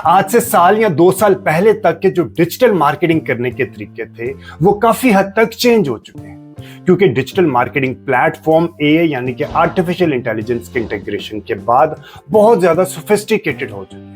आज से साल या 2 साल पहले तक के जो डिजिटल मार्केटिंग करने के तरीके थे वो काफी हद तक चेंज हो चुके हैं, क्योंकि डिजिटल मार्केटिंग प्लेटफॉर्म एआई यानी कि आर्टिफिशियल इंटेलिजेंस के इंटीग्रेशन के बाद बहुत ज्यादा सोफिस्टिकेटेड हो चुके हैं।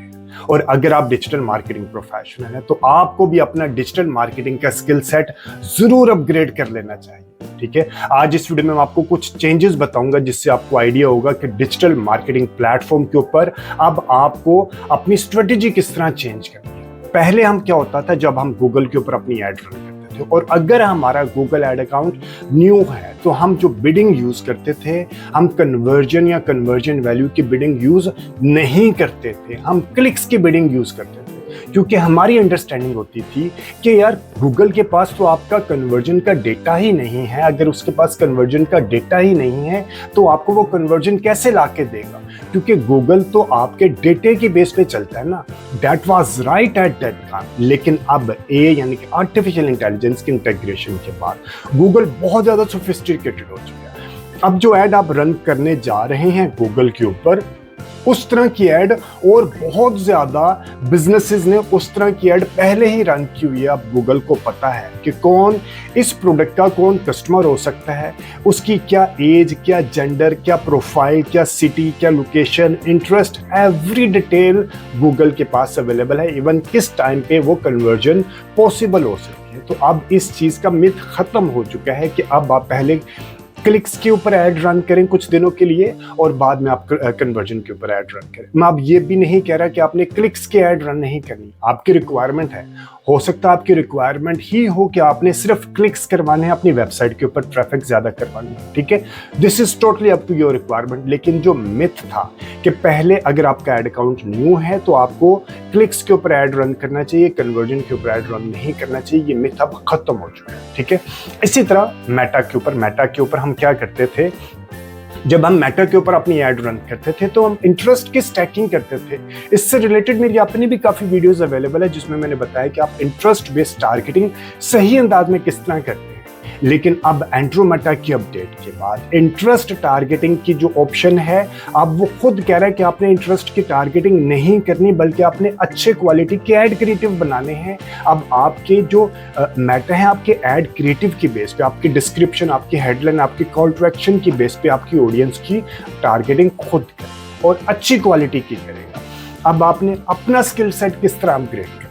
और अगर आप डिजिटल मार्केटिंग प्रोफेशनल हैं तो आपको भी अपना डिजिटल मार्केटिंग का स्किल सेट जरूर अपग्रेड कर लेना चाहिए। ठीक है, आज इस वीडियो में मैं आपको कुछ चेंजेस बताऊंगा जिससे आपको आइडिया होगा कि डिजिटल मार्केटिंग प्लेटफॉर्म के ऊपर अब आपको अपनी स्ट्रेटेजी किस तरह चेंज करनी है। पहले हम क्या होता था, जब हम गूगल के ऊपर अपनी एड रन करते थे और अगर हमारा गूगल एड अकाउंट न्यू है तो हम जो बिडिंग यूज करते थे, हम कन्वर्जन या कन्वर्जन वैल्यू की बिडिंग यूज नहीं करते थे, हम क्लिक्स की बिडिंग यूज करते थे, क्योंकि हमारी अंडरस्टैंडिंग होती थी कि यार गूगल के पास तो आपका कन्वर्जन का डेटा ही नहीं है। अगर उसके पास कन्वर्जन का डेटा ही नहीं है तो आपको वो कन्वर्जन कैसे लाके देगा, क्योंकि गूगल तो आपके डेटे की बेस पे चलता है ना। That was right at that time. लेकिन अब ए यानी कि आर्टिफिशियल इंटेलिजेंस के इंटीग्रेशन के बाद गूगल बहुत ज्यादा सोफिस्टिकेटेड हो चुका है। अब जो ऐड आप रन करने जा रहे हैं गूगल के ऊपर, उस तरह की ऐड और बहुत ज्यादा बिजनेसेस ने उस तरह की ऐड पहले ही रन की हुई है। अब गूगल को पता है कि कौन इस प्रोडक्ट का कौन कस्टमर हो सकता है, उसकी क्या एज, क्या जेंडर, क्या प्रोफाइल, क्या सिटी, क्या location, interest, every detail Google के पास अवेलेबल है। इवन किस टाइम पे वो कन्वर्जन पॉसिबल हो सकती है। तो अब इस चीज का मिथ खत्म हो चुका है कि अब आप पहले क्लिक्स के ऊपर ऐड रन करें कुछ दिनों के लिए और बाद में आप कन्वर्जन के ऊपर ऐड रन करें। मैं अब ये भी नहीं कह रहा कि आपने क्लिक्स के ऐड रन नहीं करनी, आपकी रिक्वायरमेंट है। हो सकता है आपकी रिक्वायरमेंट ही हो कि आपने सिर्फ क्लिक्स करवाने हैं, अपनी वेबसाइट के ऊपर ट्रैफिक ज्यादा करवानी है। ठीक है, this is totally up to your requirement. लेकिन जो मिथ था कि पहले अगर आपका ऐड अकाउंट न्यू है तो आपको क्लिक्स के ऊपर ऐड रन करना चाहिए, कन्वर्जन के ऊपर ऐड रन नहीं करना चाहिए, ये मिथ अब खत्म हो चुका है। ठीक है, इसी तरह मेटा के ऊपर हम क्या करते थे, जब हम मेटा के ऊपर अपनी ऐड रन करते थे तो हम इंटरेस्ट की स्टैकिंग करते थे। इससे रिलेटेड मेरी अपनी भी काफी वीडियोस अवेलेबल है जिसमें मैंने बताया कि आप इंटरेस्ट बेस्ड टारगेटिंग सही अंदाज में किस तरह करते हैं। लेकिन अब एंड्रोमेटा की अपडेट के बाद इंटरेस्ट टारगेटिंग की जो ऑप्शन है, अब वो खुद कह रहा है कि आपने इंटरेस्ट की टारगेटिंग नहीं करनी बल्कि आपने अच्छे क्वालिटी के ऐड क्रिएटिव बनाने हैं। अब आपके जो मेटा है आपके ऐड क्रिएटिव की बेस पे, आपकी डिस्क्रिप्शन, आपकी हेडलाइन, आपकी कॉल टू एक्शन की बेस पे आपकी ऑडियंस की टारगेटिंग खुद करें और अच्छी क्वालिटी की करेगा। अब आपने अपना स्किल सेट किस तरह अपग्रेड करना है।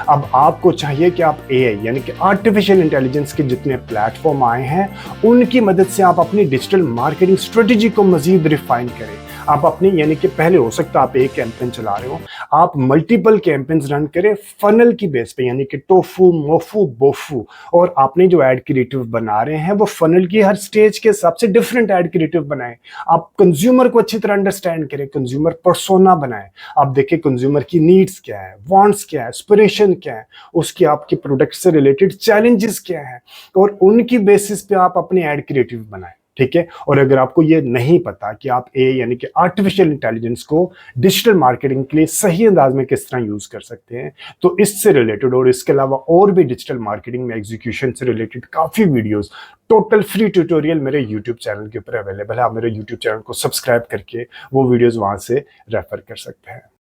अब आपको चाहिए कि आप एआई यानी कि आर्टिफिशियल इंटेलिजेंस के जितने प्लेटफॉर्म आए हैं उनकी मदद से आप अपनी डिजिटल मार्केटिंग स्ट्रेटेजी को मजीद रिफाइन करें। आप अपने यानी कि पहले हो सकता है आप एक कैंपेन चला रहे हो, आप मल्टीपल कैंपेन्स रन करें फनल की बेस पे, यानी कि टोफू, मोफू, बोफू, और आपने जो ऐड क्रिएटिव बना रहे हैं वो फनल की हर स्टेज के हिसाब से डिफरेंट ऐड क्रिएटिव बनाएं। आप कंज्यूमर को अच्छी तरह अंडरस्टैंड करें, कंज्यूमर पर्सोना बनाएं। आप देखें कंज्यूमर की नीड्स क्या है, वांट्स क्या है, एस्पिरेशन क्या है, उसकी आपके प्रोडक्ट से रिलेटेड चैलेंजेस क्या है, और उनकी बेसिस पे आप अपने ऐड क्रिएटिव बनाएं। ठीक है, और अगर आपको ये नहीं पता कि आप ए यानी कि आर्टिफिशियल इंटेलिजेंस को डिजिटल मार्केटिंग के लिए सही अंदाज में किस तरह यूज कर सकते हैं, तो इससे रिलेटेड और इसके अलावा और भी डिजिटल मार्केटिंग में एग्जीक्यूशन से रिलेटेड काफी वीडियोस, टोटल फ्री ट्यूटोरियल मेरे यूट्यूब चैनल के ऊपर अवेलेबल है। आप मेरे यूट्यूब चैनल को सब्सक्राइब करके वो वीडियोस वहां से रेफर कर सकते हैं।